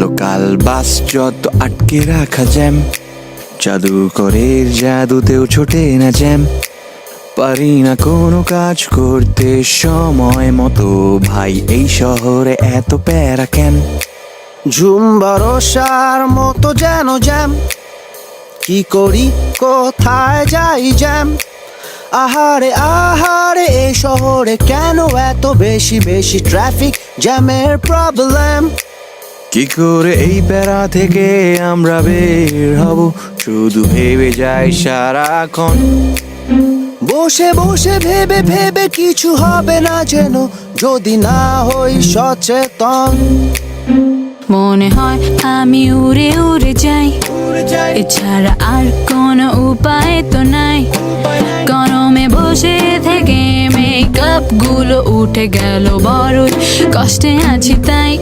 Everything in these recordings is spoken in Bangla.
লোকাল বাস যত আটকে রাখা জ্যাম, জাদুকরের জাদুতেও ছোটে না জ্যাম। পারি না কোনো কাজ করতে সময় মতো, ভাই এই শহরে এত প্যারা কেন? ঝুম ভরসার মতো যেন জ্যাম, কি করি কোথায় যাই জ্যাম। আহারে আহারে এই শহরে কেন এত বেশি বেশি ট্রাফিক জ্যামের প্রবলেম। কি করে এই প্যারা থেকে আমরা বের হব, শুধু ভেবে যাই সারাক্ষণ। বসে বসে ভেবে ভেবে কিছু হবে না যেন, যদি না হই সচেতন। মনে হয় আমি উড়ে উড়ে যাই, এছাড়া আর কোনো উপায় তো নাই। গরমে বসে থেকে মেকআপ গুলো উঠে গেল, বড়ই কষ্টে আছি তাই।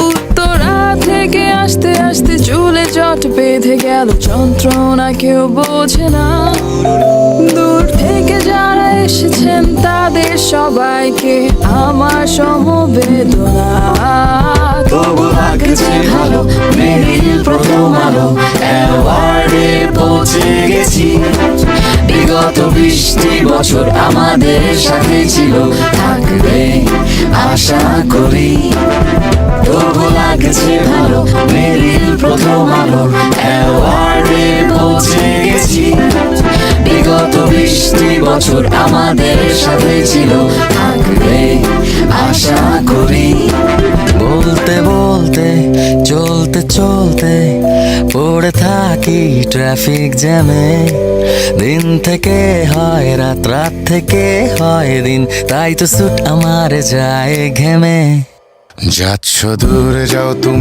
উত্তরা থেকে আসতে আসতে চুলে জট বেঁধে গেল, যন্ত্রণা কেউ বোঝে না। দূর থেকে যারা এসেছেন তাদের সবাইকে আমার সমবেদনা। তবু লাগছে ভালো, মেরিল প্রথম আলো অ্যাওয়ার্ডে পৌঁছে গেছি। বিগত 20টি বছর আমাদের সাথে ছিল, থাকবে আশা করি। তবু লাগছে ভালো, মেরিল প্রথম আলো অ্যাওয়ার্ডে পৌঁছে গেছি। বিগত 20টি বছর আমাদের সাথে ছিল, থাকবে আশা করি। বলতে বলতে চলতে চলতে পড়ে থাকি ট্রাফিক জ্যামে। দিন থেকে হয় রাত, রাত থেকে হয় দিন, তাই তো স্যুট আমার যায় ঘেমে। যাচ্ছ দূরে যাও তুমি।